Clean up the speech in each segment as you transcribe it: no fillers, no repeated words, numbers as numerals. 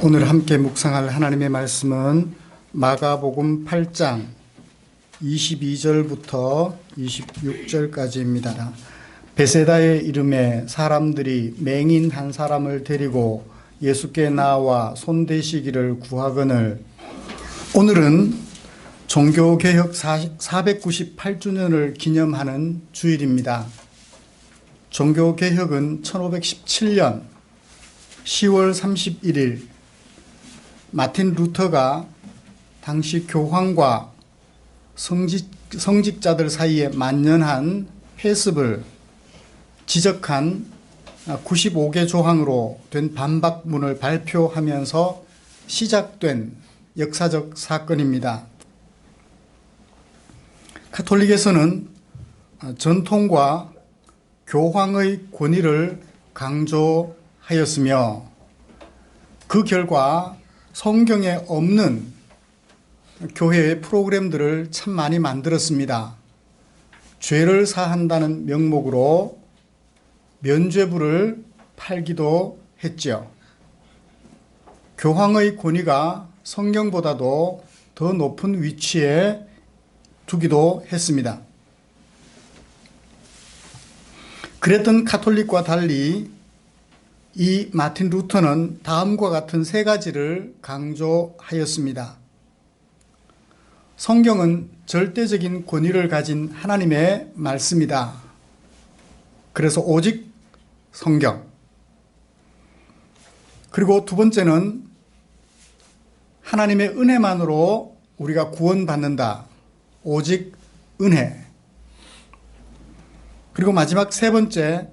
오늘 함께 묵상할 하나님의 말씀은 마가복음 8장 22절부터 26절까지입니다. 베세다의 이름에 사람들이 맹인 한 사람을 데리고 예수께 나와 손대시기를 구하거늘. 오늘은 종교개혁 498주년을 기념하는 주일입니다. 종교개혁은 1517년 10월 31일 마틴 루터가 당시 교황과 성직자들 사이에 만연한 폐습을 지적한 95개 조항으로 된 반박문을 발표하면서 시작된 역사적 사건입니다. 가톨릭에서는 전통과 교황의 권위를 강조하였으며 그 결과 성경에 없는 교회의 프로그램들을 참 많이 만들었습니다. 죄를 사한다는 명목으로 면죄부를 팔기도 했죠. 교황의 권위가 성경보다도 더 높은 위치에 두기도 했습니다. 그랬던 가톨릭과 달리 이 마틴 루터는 다음과 같은 세 가지를 강조하였습니다. 성경은 절대적인 권위를 가진 하나님의 말씀이다. 그래서 오직 성경. 그리고 두 번째는 하나님의 은혜만으로 우리가 구원받는다. 오직 은혜. 그리고 마지막 세 번째,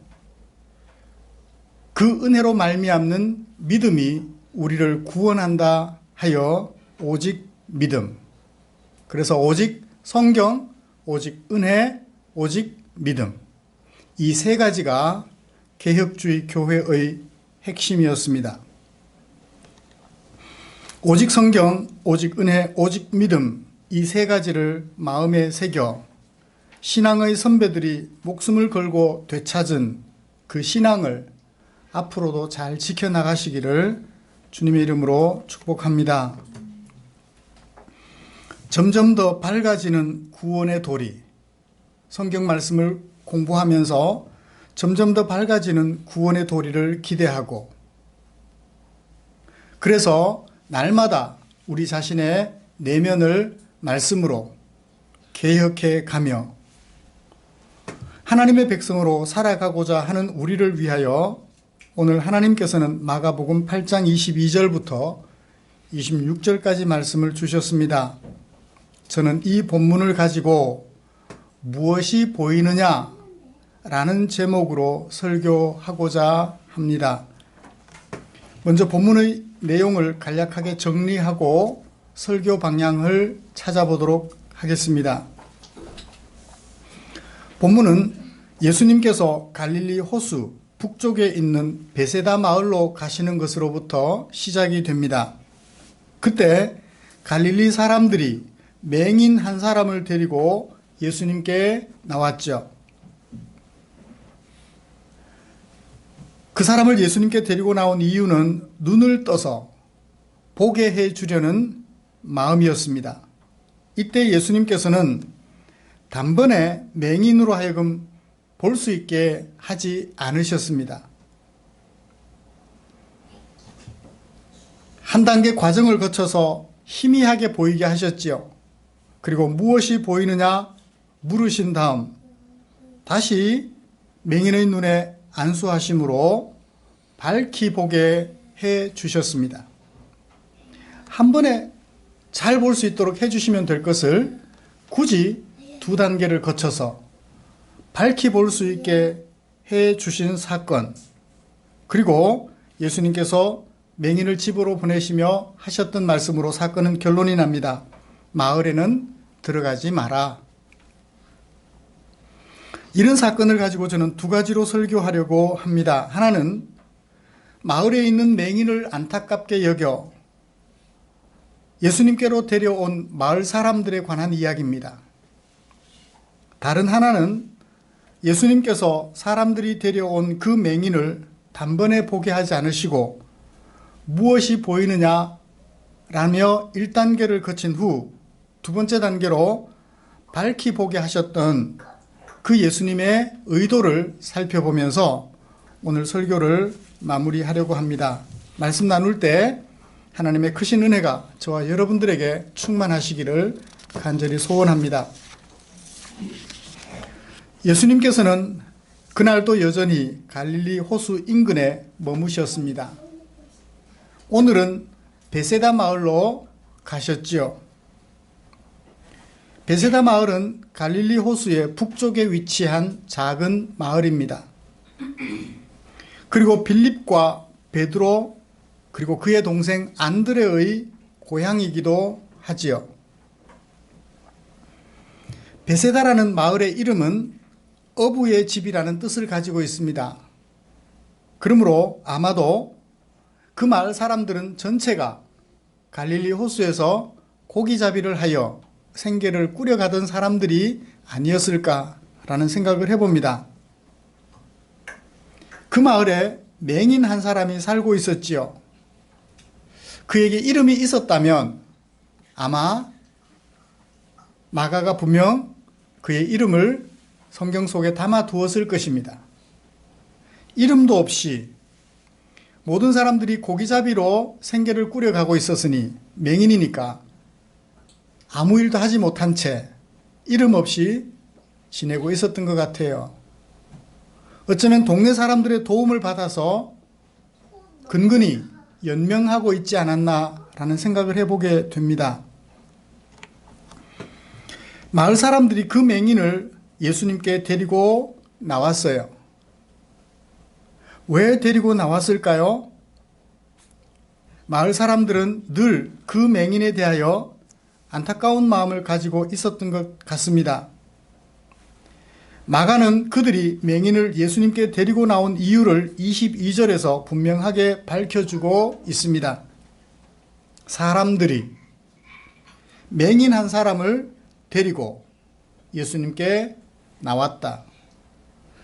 그 은혜로 말미암는 믿음이 우리를 구원한다 하여 오직 믿음. 그래서 오직 성경, 오직 은혜, 오직 믿음. 이 세 가지가 개혁주의 교회의 핵심이었습니다. 오직 성경, 오직 은혜, 오직 믿음, 이 세 가지를 마음에 새겨 신앙의 선배들이 목숨을 걸고 되찾은 그 신앙을 앞으로도 잘 지켜나가시기를 주님의 이름으로 축복합니다. 점점 더 밝아지는 구원의 도리, 성경 말씀을 공부하면서 점점 더 밝아지는 구원의 도리를 기대하고, 그래서 날마다 우리 자신의 내면을 말씀으로 개혁해 가며 하나님의 백성으로 살아가고자 하는 우리를 위하여 오늘 하나님께서는 마가복음 8장 22절부터 26절까지 말씀을 주셨습니다. 저는 이 본문을 가지고 무엇이 보이느냐 라는 제목으로 설교하고자 합니다. 먼저 본문의 내용을 간략하게 정리하고 설교 방향을 찾아보도록 하겠습니다. 본문은 예수님께서 갈릴리 호수 북쪽에 있는 베세다 마을로 가시는 것으로부터 시작이 됩니다. 그때 갈릴리 사람들이 맹인 한 사람을 데리고 예수님께 나왔죠. 그 사람을 예수님께 데리고 나온 이유는 눈을 떠서 보게 해 주려는 마음이었습니다. 이때 예수님께서는 단번에 맹인으로 하여금 볼 수 있게 하지 않으셨습니다. 한 단계 과정을 거쳐서 희미하게 보이게 하셨지요. 그리고 무엇이 보이느냐 물으신 다음 다시 맹인의 눈에 안수하심으로 밝히 보게 해 주셨습니다. 한 번에 잘 볼 수 있도록 해 주시면 될 것을 굳이 두 단계를 거쳐서 밝히 볼 수 있게 해 주신 사건, 그리고 예수님께서 맹인을 집으로 보내시며 하셨던 말씀으로 사건은 결론이 납니다. 마을에는 들어가지 마라. 이런 사건을 가지고 저는 두 가지로 설교하려고 합니다. 하나는 마을에 있는 맹인을 안타깝게 여겨 예수님께로 데려온 마을 사람들에 관한 이야기입니다. 다른 하나는 예수님께서 사람들이 데려온 그 맹인을 단번에 보게 하지 않으시고 무엇이 보이느냐 라며 1단계를 거친 후 두 번째 단계로 밝히 보게 하셨던 그 예수님의 의도를 살펴보면서 오늘 설교를 마무리하려고 합니다. 말씀 나눌 때 하나님의 크신 은혜가 저와 여러분들에게 충만하시기를 간절히 소원합니다. 예수님께서는 그날도 여전히 갈릴리 호수 인근에 머무셨습니다. 오늘은 베세다 마을로 가셨지요. 베세다 마을은 갈릴리 호수의 북쪽에 위치한 작은 마을입니다. 그리고 빌립과 베드로 그리고 그의 동생 안드레의 고향이기도 하지요. 베세다라는 마을의 이름은 어부의 집이라는 뜻을 가지고 있습니다. 그러므로 아마도 그 마을 사람들은 전체가 갈릴리 호수에서 고기잡이를 하여 생계를 꾸려가던 사람들이 아니었을까라는 생각을 해봅니다. 그 마을에 맹인 한 사람이 살고 있었지요. 그에게 이름이 있었다면 아마 마가가 분명 그의 이름을 성경 속에 담아 두었을 것입니다. 이름도 없이 모든 사람들이 고기잡이로 생계를 꾸려가고 있었으니 맹인이니까 아무 일도 하지 못한 채 이름 없이 지내고 있었던 것 같아요. 어쩌면 동네 사람들의 도움을 받아서 근근히 연명하고 있지 않았나라는 생각을 해보게 됩니다. 마을 사람들이 그 맹인을 예수님께 데리고 나왔어요. 왜 데리고 나왔을까요? 마을 사람들은 늘 그 맹인에 대하여 안타까운 마음을 가지고 있었던 것 같습니다. 마가는 그들이 맹인을 예수님께 데리고 나온 이유를 22절에서 분명하게 밝혀주고 있습니다. 사람들이 맹인 한 사람을 데리고 예수님께 나왔다.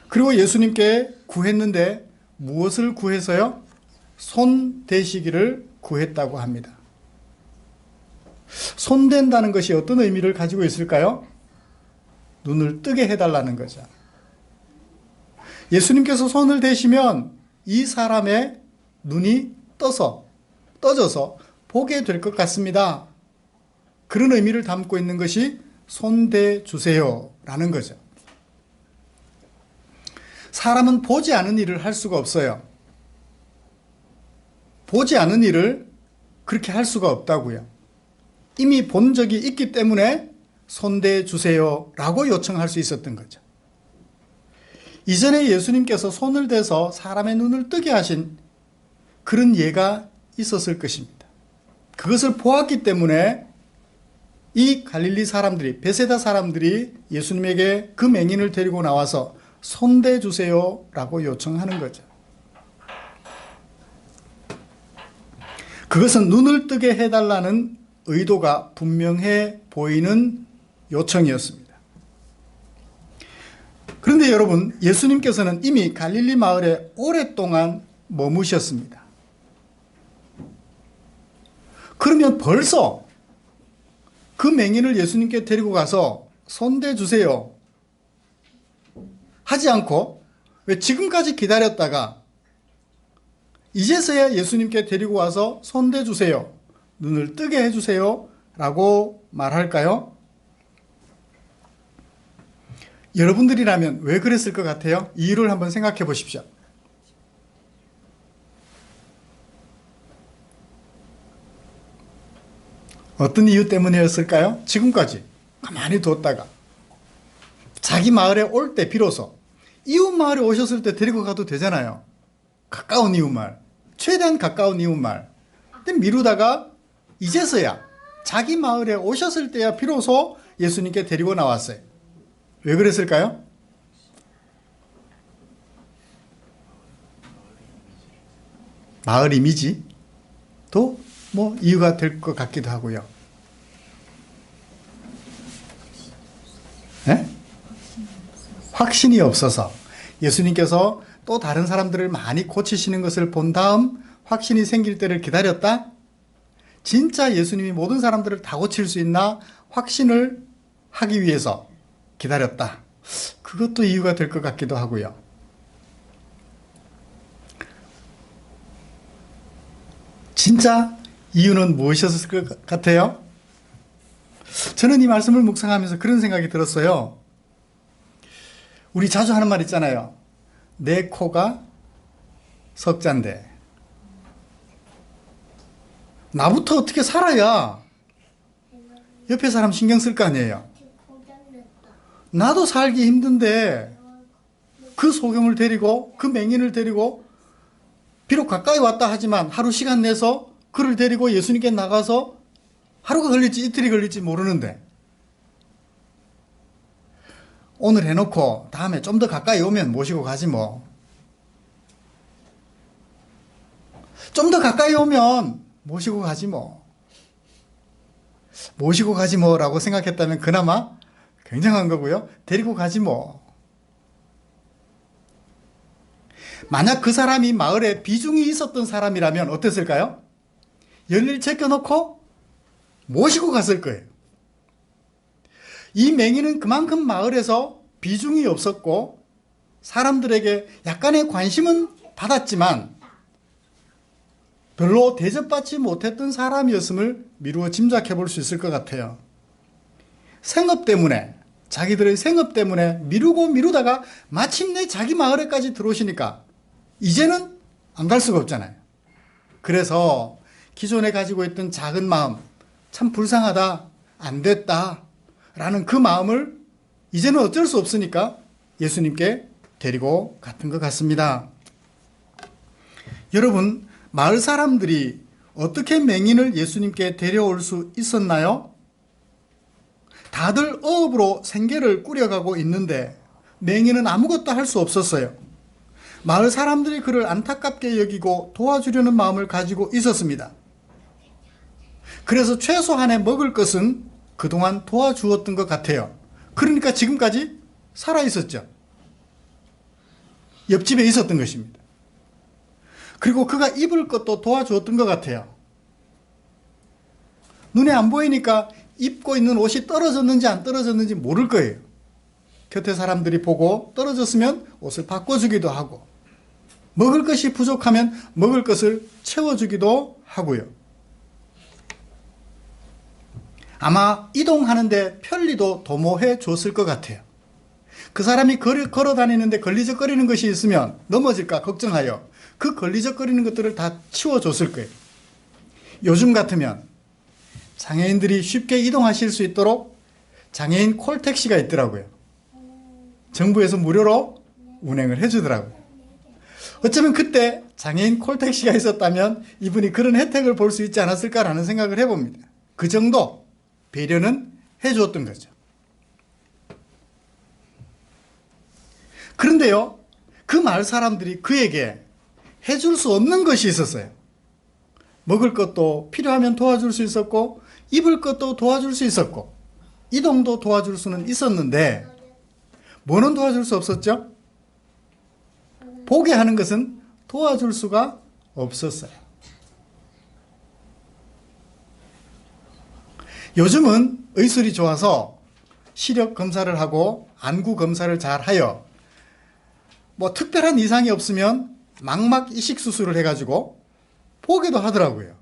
그리고 예수님께 구했는데 무엇을 구해서요? 손 대시기를 구했다고 합니다. 손 댄다는 것이 어떤 의미를 가지고 있을까요? 눈을 뜨게 해달라는 거죠. 예수님께서 손을 대시면 이 사람의 눈이 떠져서 보게 될 것 같습니다. 그런 의미를 담고 있는 것이 손대 주세요 라는 거죠. 사람은 보지 않은 일을 할 수가 없어요. 보지 않은 일을 그렇게 할 수가 없다고요. 이미 본 적이 있기 때문에 손대 주세요 라고 요청할 수 있었던 거죠. 이전에 예수님께서 손을 대서 사람의 눈을 뜨게 하신 그런 예가 있었을 것입니다. 그것을 보았기 때문에 이 갈릴리 사람들이, 베세다 사람들이 예수님에게 그 맹인을 데리고 나와서 손대 주세요 라고 요청하는 거죠. 그것은 눈을 뜨게 해달라는 의도가 분명해 보이는 요청이었습니다. 그런데 여러분, 예수님께서는 이미 갈릴리 마을에 오랫동안 머무셨습니다. 그러면 벌써 그 맹인을 예수님께 데리고 가서 손대 주세요 하지 않고 왜 지금까지 기다렸다가 이제서야 예수님께 데리고 와서 손대 주세요, 눈을 뜨게 해주세요 라고 말할까요? 여러분들이라면 왜 그랬을 것 같아요? 이유를 한번 생각해 보십시오. 어떤 이유 때문이었을까요? 지금까지 가만히 뒀다가 자기 마을에 올 때 비로소, 이웃 마을에 오셨을 때 데리고 가도 되잖아요. 가까운 이웃 마을, 최대한 가까운 이웃 마을. 근데 미루다가 이제서야 자기 마을에 오셨을 때야 비로소 예수님께 데리고 나왔어요. 왜 그랬을까요? 마을 이미지도 뭐 이유가 될 것 같기도 하고요. 네? 확신이 없어서 예수님께서 또 다른 사람들을 많이 고치시는 것을 본 다음 확신이 생길 때를 기다렸다? 진짜 예수님이 모든 사람들을 다 고칠 수 있나 확신을 하기 위해서 기다렸다. 그것도 이유가 될 것 같기도 하고요. 진짜 이유는 무엇이었을 것 같아요? 저는 이 말씀을 묵상하면서 그런 생각이 들었어요. 우리 자주 하는 말 있잖아요. 내 코가 석잔데 나부터 어떻게 살아야 옆에 사람 신경 쓸 거 아니에요. 나도 살기 힘든데 그 소경을 데리고 그 맹인을 데리고 비록 가까이 왔다 하지만 하루 시간 내서 그를 데리고 예수님께 나가서 하루가 걸릴지 이틀이 걸릴지 모르는데 오늘 해놓고 다음에 좀 더 가까이 오면 모시고 가지 뭐. 좀 더 가까이 오면 모시고 가지 뭐. 모시고 가지 뭐라고 생각했다면 그나마 굉장한 거고요. 데리고 가지 뭐. 만약 그 사람이 마을에 비중이 있었던 사람이라면 어땠을까요? 열일 제껴놓고 모시고 갔을 거예요. 이 맹인은 그만큼 마을에서 비중이 없었고 사람들에게 약간의 관심은 받았지만 별로 대접받지 못했던 사람이었음을 미루어 짐작해 볼 수 있을 것 같아요. 생업 때문에, 자기들의 생업 때문에 미루고 미루다가 마침내 자기 마을에까지 들어오시니까 이제는 안 갈 수가 없잖아요. 그래서 기존에 가지고 있던 작은 마음, 참 불쌍하다, 안 됐다 라는 그 마음을 이제는 어쩔 수 없으니까 예수님께 데리고 갔던 것 같습니다. 여러분, 마을 사람들이 어떻게 맹인을 예수님께 데려올 수 있었나요? 다들 어업으로 생계를 꾸려가고 있는데 맹인은 아무것도 할 수 없었어요. 마을 사람들이 그를 안타깝게 여기고 도와주려는 마음을 가지고 있었습니다. 그래서 최소한의 먹을 것은 그동안 도와주었던 것 같아요. 그러니까 지금까지 살아있었죠. 옆집에 있었던 것입니다. 그리고 그가 입을 것도 도와주었던 것 같아요. 눈에 안 보이니까 입고 있는 옷이 떨어졌는지 안 떨어졌는지 모를 거예요. 곁에 사람들이 보고 떨어졌으면 옷을 바꿔주기도 하고 먹을 것이 부족하면 먹을 것을 채워주기도 하고요. 아마 이동하는데 편리도 도모해 줬을 것 같아요. 그 사람이 걸어 다니는데 걸리적거리는 것이 있으면 넘어질까 걱정하여 그 걸리적거리는 것들을 다 치워줬을 거예요. 요즘 같으면 장애인들이 쉽게 이동하실 수 있도록 장애인 콜택시가 있더라고요. 정부에서 무료로 운행을 해주더라고요. 어쩌면 그때 장애인 콜택시가 있었다면 이분이 그런 혜택을 볼 수 있지 않았을까라는 생각을 해봅니다. 그 정도 배려는 해주었던 거죠. 그런데요, 그 마을 사람들이 그에게 해줄 수 없는 것이 있었어요. 먹을 것도 필요하면 도와줄 수 있었고 입을 것도 도와줄 수 있었고 이동도 도와줄 수는 있었는데 뭐는 도와줄 수 없었죠? 보게 하는 것은 도와줄 수가 없었어요. 요즘은 의술이 좋아서 시력 검사를 하고 안구 검사를 잘 하여 뭐 특별한 이상이 없으면 망막 이식 수술을 해가지고 보기도 하더라고요.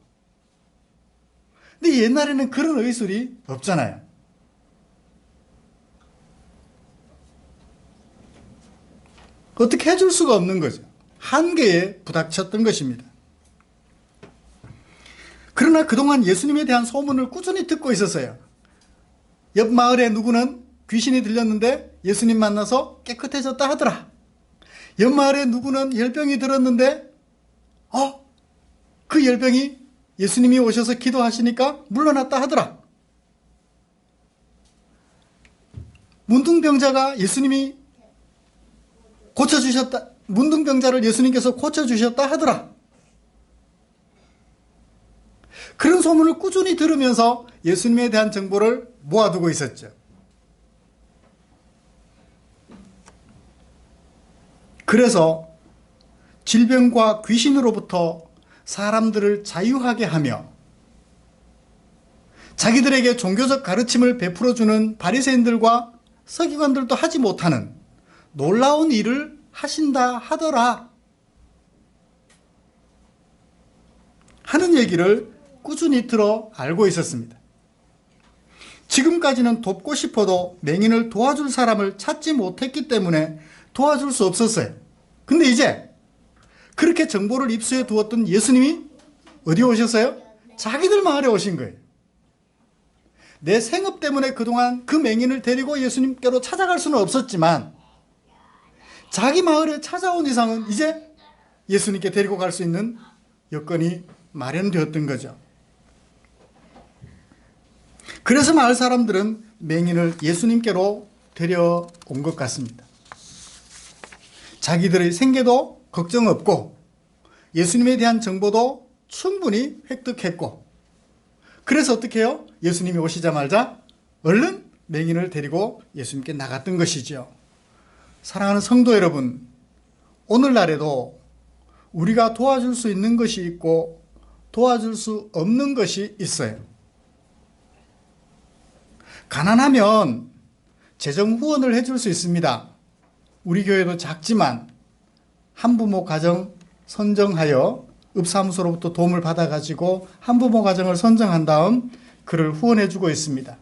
근데 옛날에는 그런 의술이 없잖아요. 어떻게 해줄 수가 없는 거죠. 한계에 부닥쳤던 것입니다. 그러나 그동안 예수님에 대한 소문을 꾸준히 듣고 있었어요. 옆 마을에 누구는 귀신이 들렸는데 예수님 만나서 깨끗해졌다 하더라. 옆 마을에 누구는 열병이 들었는데 그 열병이 예수님이 오셔서 기도하시니까 물러났다 하더라. 문둥병자가 예수님이 고쳐주셨다. 문둥병자를 예수님께서 고쳐주셨다 하더라. 그런 소문을 꾸준히 들으면서 예수님에 대한 정보를 모아두고 있었죠. 그래서 질병과 귀신으로부터 사람들을 자유하게 하며 자기들에게 종교적 가르침을 베풀어주는 바리새인들과 서기관들도 하지 못하는 놀라운 일을 하신다 하더라 하는 얘기를 꾸준히 들어 알고 있었습니다. 지금까지는 돕고 싶어도 맹인을 도와줄 사람을 찾지 못했기 때문에 도와줄 수 없었어요. 근데 이제 그렇게 정보를 입수해 두었던 예수님이 어디 오셨어요? 자기들 마을에 오신 거예요. 내 생업 때문에 그동안 그 맹인을 데리고 예수님께로 찾아갈 수는 없었지만 자기 마을에 찾아온 이상은 이제 예수님께 데리고 갈 수 있는 여건이 마련되었던 거죠. 그래서 마을 사람들은 맹인을 예수님께로 데려온 것 같습니다. 자기들의 생계도 걱정 없고 예수님에 대한 정보도 충분히 획득했고, 그래서 어떻게 해요? 예수님이 오시자마자 얼른 맹인을 데리고 예수님께 나갔던 것이죠. 사랑하는 성도 여러분, 오늘날에도 우리가 도와줄 수 있는 것이 있고 도와줄 수 없는 것이 있어요. 가난하면 재정 후원을 해줄 수 있습니다. 우리 교회도 작지만 한부모 가정 선정하여 읍사무소로부터 도움을 받아가지고 한부모 가정을 선정한 다음 그를 후원해주고 있습니다.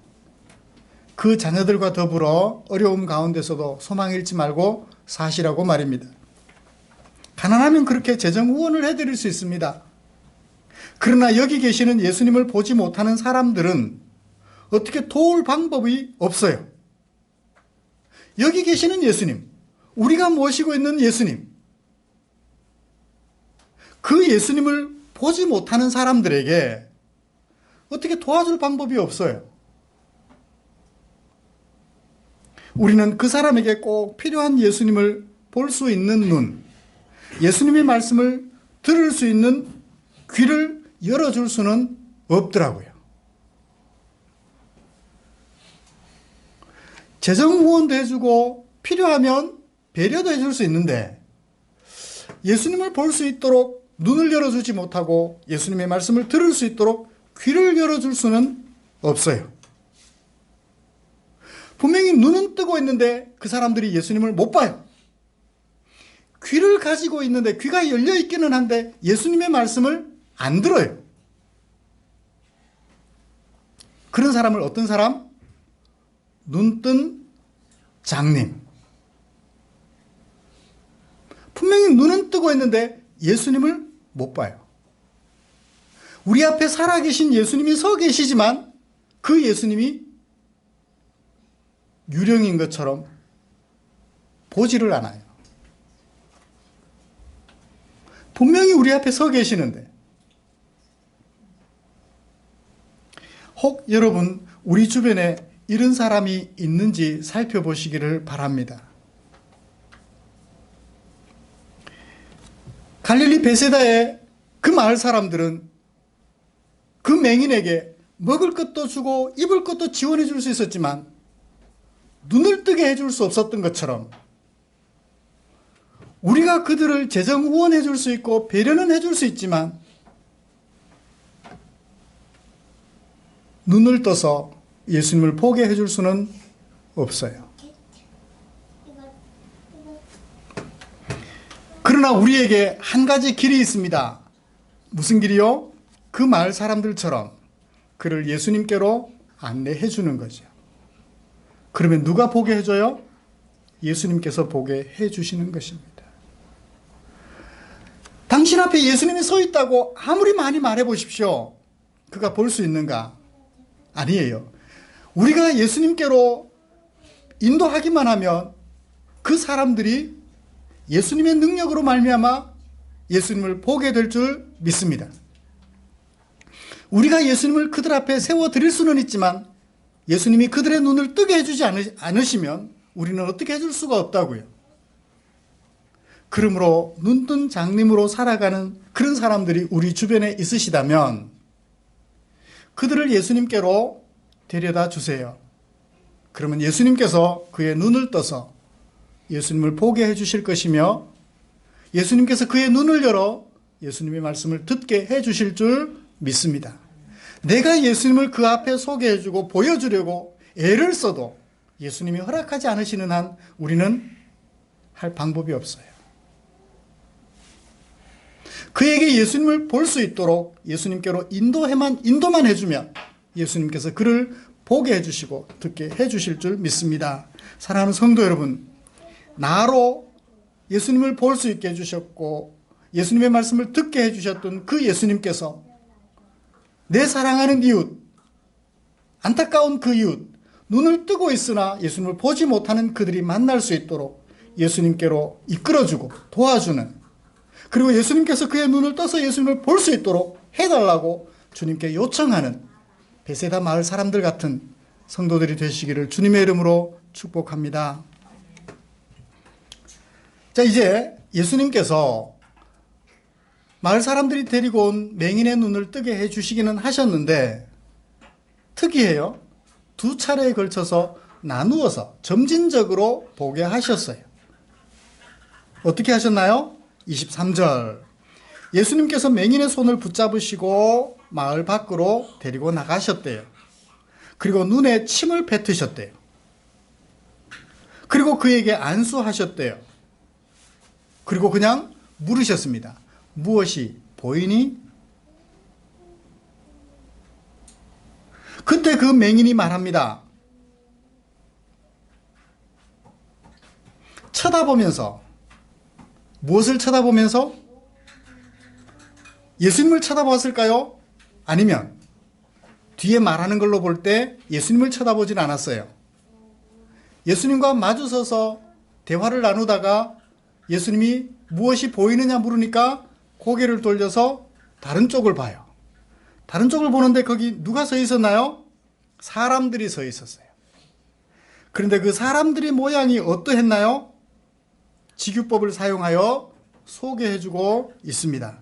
그 자녀들과 더불어 어려움 가운데서도 소망 잃지 말고 사시라고 말입니다. 가난하면 그렇게 재정 후원을 해드릴 수 있습니다. 그러나 여기 계시는 예수님을 보지 못하는 사람들은 어떻게 도울 방법이 없어요. 여기 계시는 예수님, 우리가 모시고 있는 예수님, 그 예수님을 보지 못하는 사람들에게 어떻게 도와줄 방법이 없어요. 우리는 그 사람에게 꼭 필요한 예수님을 볼 수 있는 눈, 예수님의 말씀을 들을 수 있는 귀를 열어줄 수는 없더라고요. 재정 후원도 해주고 필요하면 배려도 해줄 수 있는데 예수님을 볼 수 있도록 눈을 열어주지 못하고 예수님의 말씀을 들을 수 있도록 귀를 열어줄 수는 없어요. 분명히 눈은 뜨고 있는데 그 사람들이 예수님을 못 봐요. 귀를 가지고 있는데 귀가 열려 있기는 한데 예수님의 말씀을 안 들어요. 그런 사람을 어떤 사람? 눈뜬 장님. 분명히 눈은 뜨고 있는데 예수님을 못 봐요. 우리 앞에 살아계신 예수님이 서 계시지만 그 예수님이 유령인 것처럼 보지를 않아요. 분명히 우리 앞에 서 계시는데, 혹 여러분 우리 주변에 이런 사람이 있는지 살펴보시기를 바랍니다. 갈릴리 베세다의 그 마을 사람들은 그 맹인에게 먹을 것도 주고 입을 것도 지원해 줄 수 있었지만 눈을 뜨게 해줄 수 없었던 것처럼 우리가 그들을 재정 후원해 줄 수 있고 배려는 해줄 수 있지만 눈을 떠서 예수님을 보게 해줄 수는 없어요. 그러나 우리에게 한 가지 길이 있습니다. 무슨 길이요? 그 마을 사람들처럼 그를 예수님께로 안내해 주는 거죠. 그러면 누가 보게 해줘요? 예수님께서 보게 해주시는 것입니다. 당신 앞에 예수님이 서 있다고 아무리 많이 말해 보십시오. 그가 볼 수 있는가? 아니에요. 우리가 예수님께로 인도하기만 하면 그 사람들이 예수님의 능력으로 말미암아 예수님을 보게 될 줄 믿습니다. 우리가 예수님을 그들 앞에 세워드릴 수는 있지만 예수님이 그들의 눈을 뜨게 해주지 않으시면 우리는 어떻게 해줄 수가 없다고요. 그러므로 눈뜬 장님으로 살아가는 그런 사람들이 우리 주변에 있으시다면 그들을 예수님께로 데려다 주세요. 그러면 예수님께서 그의 눈을 떠서 예수님을 보게 해주실 것이며 예수님께서 그의 눈을 열어 예수님의 말씀을 듣게 해주실 줄 믿습니다. 내가 예수님을 그 앞에 소개해주고 보여주려고 애를 써도 예수님이 허락하지 않으시는 한 우리는 할 방법이 없어요. 그에게 예수님을 볼 수 있도록 예수님께로 인도만 해주면 예수님께서 그를 보게 해주시고 듣게 해주실 줄 믿습니다. 사랑하는 성도 여러분, 나로 예수님을 볼 수 있게 해주셨고 예수님의 말씀을 듣게 해주셨던 그 예수님께서 내 사랑하는 이웃, 안타까운 그 이웃, 눈을 뜨고 있으나 예수님을 보지 못하는 그들이 만날 수 있도록 예수님께로 이끌어주고 도와주는, 그리고 예수님께서 그의 눈을 떠서 예수님을 볼 수 있도록 해달라고 주님께 요청하는 베세다 마을 사람들 같은 성도들이 되시기를 주님의 이름으로 축복합니다. 자, 이제 예수님께서 마을 사람들이 데리고 온 맹인의 눈을 뜨게 해주시기는 하셨는데 특이해요. 두 차례에 걸쳐서 나누어서 점진적으로 보게 하셨어요. 어떻게 하셨나요? 23절, 예수님께서 맹인의 손을 붙잡으시고 마을 밖으로 데리고 나가셨대요. 그리고 눈에 침을 뱉으셨대요. 그리고 그에게 안수하셨대요. 그리고 그냥 물으셨습니다. 무엇이 보이니? 그때 그 맹인이 말합니다. 쳐다보면서, 무엇을 쳐다보면서? 예수님을 쳐다봤을까요? 아니면 뒤에 말하는 걸로 볼 때 예수님을 쳐다보진 않았어요. 예수님과 마주서서 대화를 나누다가 예수님이 무엇이 보이느냐 물으니까 고개를 돌려서 다른 쪽을 봐요. 다른 쪽을 보는데 거기 누가 서 있었나요? 사람들이 서 있었어요. 그런데 그 사람들의 모양이 어떠했나요? 직유법을 사용하여 소개해주고 있습니다.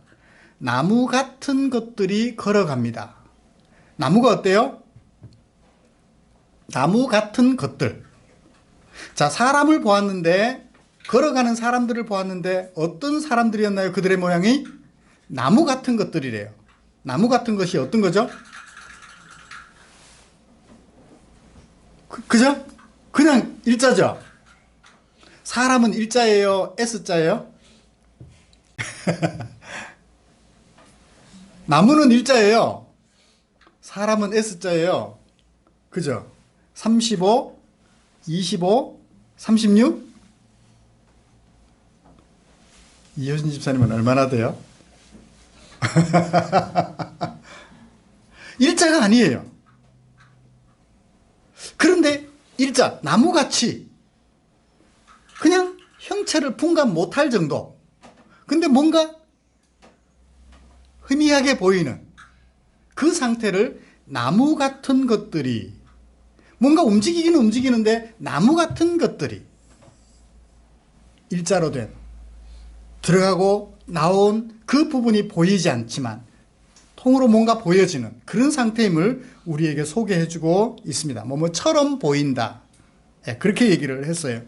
나무 같은 것들이 걸어갑니다. 나무가 어때요? 나무 같은 것들. 자, 사람을 보았는데, 걸어가는 사람들을 보았는데 어떤 사람들이었나요? 그들의 모양이 나무 같은 것들이래요. 나무 같은 것이 어떤 거죠? 그죠? 그냥 일자죠? 사람은 일자예요? S자예요? 나무는 일자예요. 사람은 S자예요. 그죠? 35, 25, 36? 이효진 집사님은 얼마나 돼요? 일자가 아니에요. 그런데 일자, 나무같이 그냥 형체를 분간 못할 정도. 근데 뭔가 희미하게 보이는 그 상태를 나무 같은 것들이, 뭔가 움직이기는 움직이는데 나무 같은 것들이 일자로 된, 들어가고 나온 그 부분이 보이지 않지만 통으로 뭔가 보여지는 그런 상태임을 우리에게 소개해주고 있습니다. 뭐처럼 보인다. 네, 그렇게 얘기를 했어요.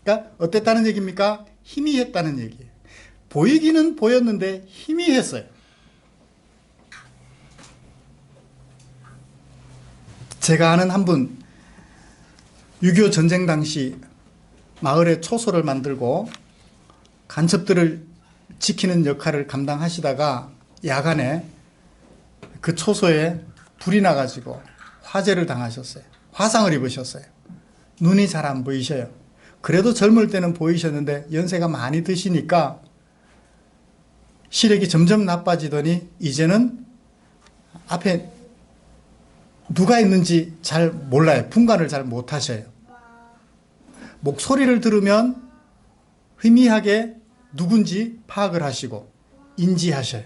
그러니까 어땠다는 얘기입니까? 희미했다는 얘기예요. 보이기는 보였는데 희미했어요. 제가 아는 한 분, 6.25 전쟁 당시 마을에 초소를 만들고 간첩들을 지키는 역할을 감당하시다가 야간에 그 초소에 불이 나가지고 화재를 당하셨어요. 화상을 입으셨어요. 눈이 잘 안 보이셔요. 그래도 젊을 때는 보이셨는데 연세가 많이 드시니까 시력이 점점 나빠지더니 이제는 앞에 누가 있는지 잘 몰라요. 분간을 잘 못하셔요. 목소리를 들으면 희미하게 누군지 파악을 하시고 인지하셔요.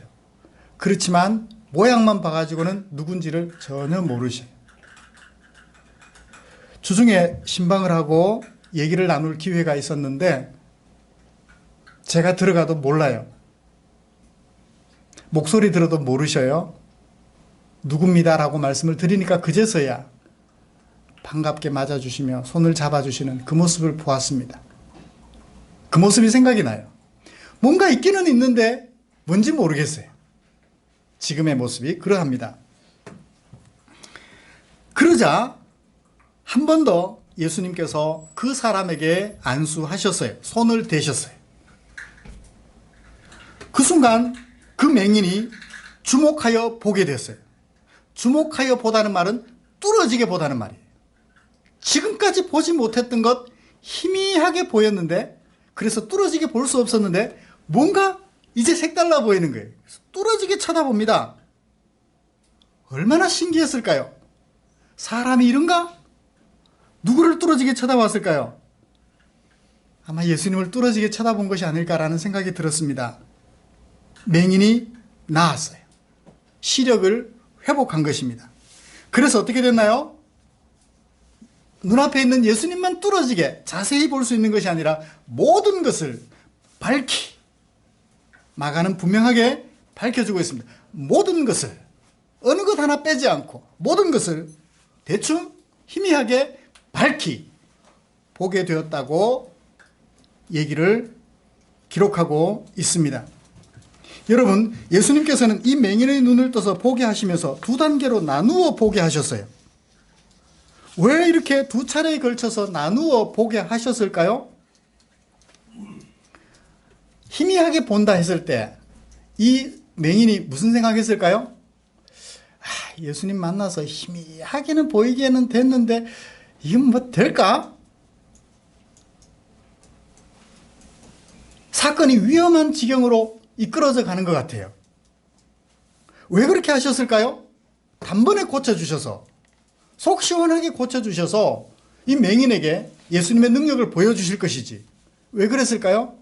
그렇지만 모양만 봐가지고는 누군지를 전혀 모르셔요. 주중에 신방을 하고 얘기를 나눌 기회가 있었는데 제가 들어가도 몰라요. 목소리 들어도 모르셔요. 누굽니다 라고 말씀을 드리니까 그제서야 반갑게 맞아주시며 손을 잡아주시는 그 모습을 보았습니다. 그 모습이 생각이 나요. 뭔가 있기는 있는데 뭔지 모르겠어요. 지금의 모습이 그러합니다. 그러자 한 번 더 예수님께서 그 사람에게 안수하셨어요. 손을 대셨어요. 그 순간 그 맹인이 주목하여 보게 됐어요. 주목하여 보다는 말은 뚫어지게 보다는 말이에요. 지금까지 보지 못했던 것 희미하게 보였는데, 그래서 뚫어지게 볼 수 없었는데 뭔가 이제 색달라 보이는 거예요. 뚫어지게 쳐다봅니다. 얼마나 신기했을까요? 사람이 이런가? 누구를 뚫어지게 쳐다봤을까요? 아마 예수님을 뚫어지게 쳐다본 것이 아닐까라는 생각이 들었습니다. 맹인이 나았어요. 시력을 회복한 것입니다. 그래서 어떻게 됐나요? 눈앞에 있는 예수님만 뚫어지게 자세히 볼 수 있는 것이 아니라 모든 것을 밝히, 마가는 분명하게 밝혀주고 있습니다. 모든 것을, 어느 것 하나 빼지 않고 모든 것을 대충 희미하게 밝히 보게 되었다고 얘기를 기록하고 있습니다. 여러분, 예수님께서는 이 맹인의 눈을 떠서 보게 하시면서 두 단계로 나누어 보게 하셨어요. 왜 이렇게 두 차례에 걸쳐서 나누어 보게 하셨을까요? 희미하게 본다 했을 때 이 맹인이 무슨 생각했을까요? 예수님 만나서 희미하게는 보이게는 됐는데 이건 뭐 될까? 사건이 위험한 지경으로 이끌어져 가는 것 같아요. 왜 그렇게 하셨을까요? 단번에 고쳐주셔서, 속 시원하게 고쳐주셔서 이 맹인에게 예수님의 능력을 보여주실 것이지. 왜 그랬을까요?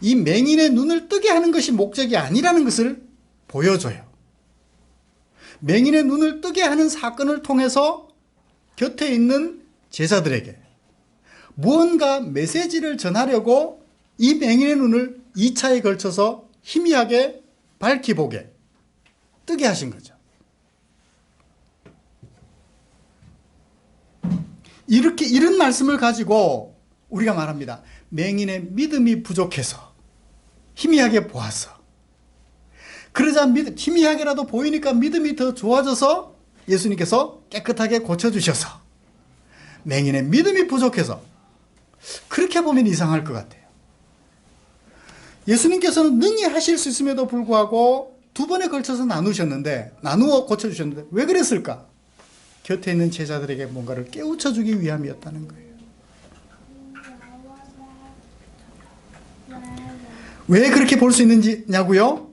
이 맹인의 눈을 뜨게 하는 것이 목적이 아니라는 것을 보여줘요. 맹인의 눈을 뜨게 하는 사건을 통해서 곁에 있는 제자들에게 무언가 메시지를 전하려고 이 맹인의 눈을 2차에 걸쳐서 희미하게 밝히 보게, 뜨게 하신 거죠. 이런 말씀을 가지고 우리가 말합니다. 맹인의 믿음이 부족해서 희미하게 보았어. 그러자 희미하게라도 보이니까 믿음이 더 좋아져서 예수님께서 깨끗하게 고쳐주셔서, 맹인의 믿음이 부족해서, 그렇게 보면 이상할 것 같아요. 예수님께서는 능히 하실 수 있음에도 불구하고 두 번에 걸쳐서 나누어 고쳐주셨는데 왜 그랬을까? 곁에 있는 제자들에게 뭔가를 깨우쳐주기 위함이었다는 거예요. 왜 그렇게 볼 수 있느냐고요?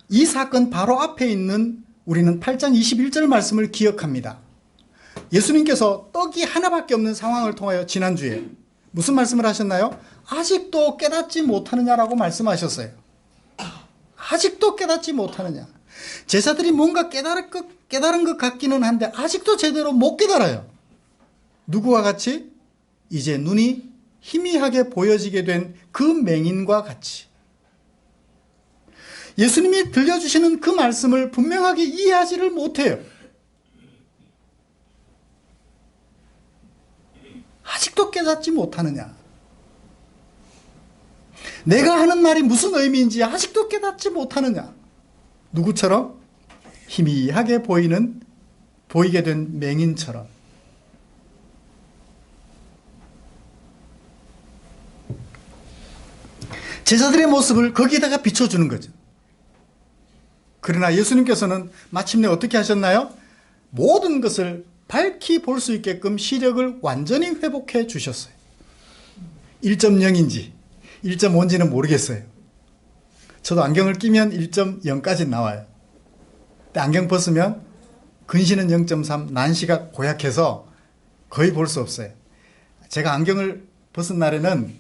이 사건 바로 앞에 있는 우리는 8장 21절 말씀을 기억합니다. 예수님께서 떡이 하나밖에 없는 상황을 통하여 지난주에 무슨 말씀을 하셨나요? 아직도 깨닫지 못하느냐라고 말씀하셨어요. 아직도 깨닫지 못하느냐. 제자들이 뭔가 깨달은 것 같기는 한데 아직도 제대로 못 깨달아요. 누구와 같이? 이제 눈이 희미하게 보여지게 된 그 맹인과 같이. 예수님이 들려주시는 그 말씀을 분명하게 이해하지를 못해요. 아직도 깨닫지 못하느냐. 내가 하는 말이 무슨 의미인지 아직도 깨닫지 못하느냐. 누구처럼? 희미하게 보이게 된 맹인처럼. 제자들의 모습을 거기에다가 비춰주는 거죠. 그러나 예수님께서는 마침내 어떻게 하셨나요? 모든 것을 밝히 볼 수 있게끔 시력을 완전히 회복해 주셨어요. 1.0인지 1.5인지는 모르겠어요. 저도 안경을 끼면 1.0까지 나와요. 근데 안경 벗으면 근시는 0.3, 난시가 고약해서 거의 볼 수 없어요. 제가 안경을 벗은 날에는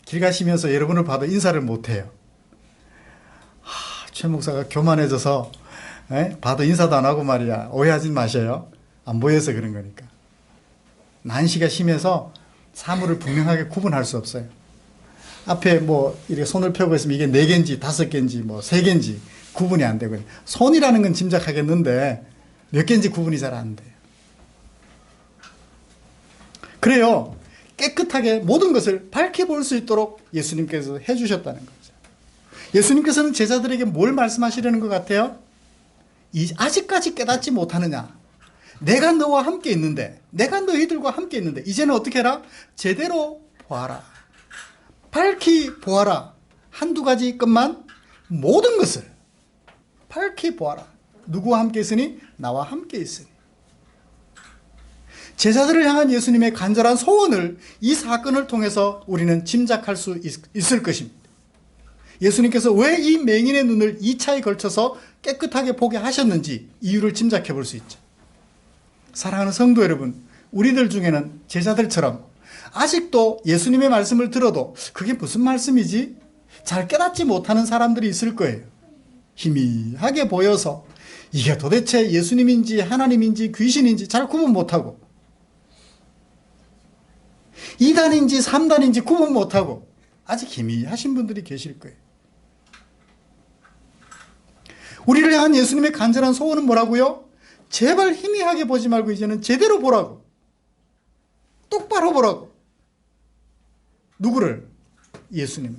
길 가시면서 여러분을 봐도 인사를 못해요. 최 목사가 교만해져서 봐도 인사도 안 하고 말이야. 오해하지 마셔요. 안 보여서 그런 거니까. 난시가 심해서 사물을 분명하게 구분할 수 없어요. 앞에 뭐 이렇게 손을 펴고 있으면 이게 4개인지 5개인지 뭐 3개인지 구분이 안 되고, 손이라는 건 짐작하겠는데 몇 개인지 구분이 잘 안 돼요. 그래요. 깨끗하게 모든 것을 밝히 볼 수 있도록 예수님께서 해주셨다는 거죠. 예수님께서는 제자들에게 뭘 말씀하시려는 것 같아요? 아직까지 깨닫지 못하느냐? 내가 너와 함께 있는데, 내가 너희들과 함께 있는데 이제는 어떻게 해라? 제대로 보아라. 밝히 보아라. 한두 가지 것만 모든 것을 밝히 보아라. 누구와 함께 있으니? 나와 함께 있으니. 제자들을 향한 예수님의 간절한 소원을 이 사건을 통해서 우리는 짐작할 수 있을 것입니다. 예수님께서 왜 이 맹인의 눈을 2차에 걸쳐서 깨끗하게 보게 하셨는지 이유를 짐작해 볼 수 있죠. 사랑하는 성도 여러분, 우리들 중에는 제자들처럼 아직도 예수님의 말씀을 들어도 그게 무슨 말씀이지? 잘 깨닫지 못하는 사람들이 있을 거예요. 희미하게 보여서 이게 도대체 예수님인지 하나님인지 귀신인지 잘 구분 못하고, 2단인지 3단인지 구분 못하고 아직 희미하신 분들이 계실 거예요. 우리를 향한 예수님의 간절한 소원은 뭐라고요? 제발 희미하게 보지 말고 이제는 제대로 보라고. 똑바로 보라고. 누구를? 예수님을.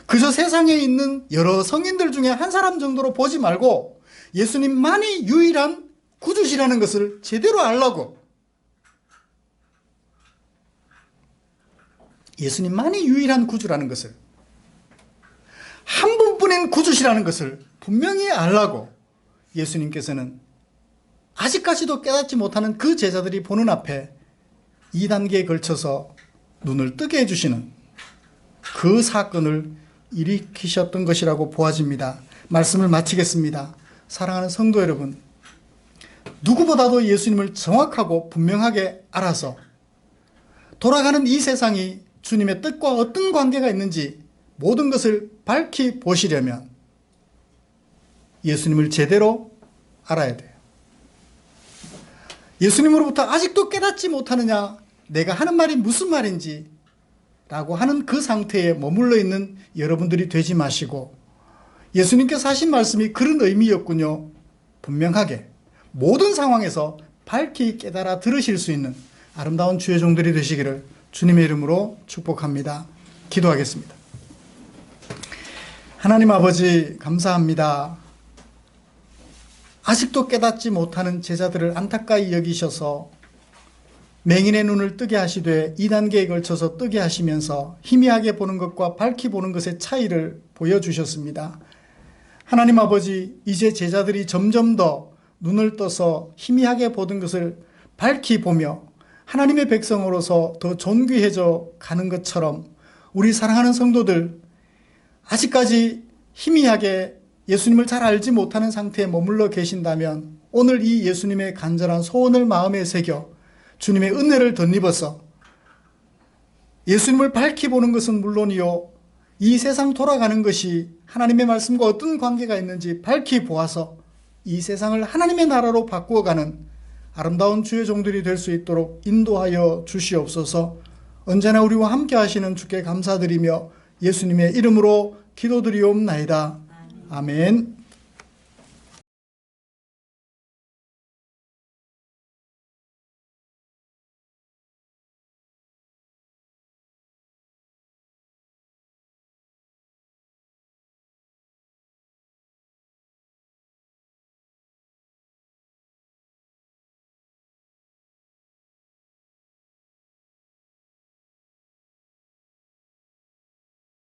그저 세상에 있는 여러 성인들 중에 한 사람 정도로 보지 말고 예수님만이 유일한 구주시라는 것을 제대로 알라고. 예수님만이 유일한 구주라는 것을, 한 분뿐인 구주시라는 것을 분명히 알라고 예수님께서는 아직까지도 깨닫지 못하는 그 제자들이 보는 앞에 2단계에 걸쳐서 눈을 뜨게 해주시는 그 사건을 일으키셨던 것이라고 보아집니다. 말씀을 마치겠습니다. 사랑하는 성도 여러분, 누구보다도 예수님을 정확하고 분명하게 알아서 돌아가는 이 세상이 주님의 뜻과 어떤 관계가 있는지 모든 것을 밝히 보시려면 예수님을 제대로 알아야 돼요. 예수님으로부터 아직도 깨닫지 못하느냐, 내가 하는 말이 무슨 말인지 라고 하는 그 상태에 머물러 있는 여러분들이 되지 마시고, 예수님께서 하신 말씀이 그런 의미였군요, 분명하게 모든 상황에서 밝히 깨달아 들으실 수 있는 아름다운 주의 종들이 되시기를 주님의 이름으로 축복합니다. 기도하겠습니다. 하나님 아버지, 감사합니다. 아직도 깨닫지 못하는 제자들을 안타까이 여기셔서 맹인의 눈을 뜨게 하시되 2단계에 걸쳐서 뜨게 하시면서 희미하게 보는 것과 밝히 보는 것의 차이를 보여주셨습니다. 하나님 아버지, 이제 제자들이 점점 더 눈을 떠서 희미하게 보던 것을 밝히 보며 하나님의 백성으로서 더 존귀해져 가는 것처럼 우리 사랑하는 성도들, 아직까지 희미하게 예수님을 잘 알지 못하는 상태에 머물러 계신다면 오늘 이 예수님의 간절한 소원을 마음에 새겨 주님의 은혜를 덧입어서 예수님을 밝히 보는 것은 물론이요, 이 세상 돌아가는 것이 하나님의 말씀과 어떤 관계가 있는지 밝히 보아서 이 세상을 하나님의 나라로 바꾸어가는 아름다운 주의 종들이 될 수 있도록 인도하여 주시옵소서. 언제나 우리와 함께 하시는 주께 감사드리며 예수님의 이름으로 기도드리옵나이다. 아멘.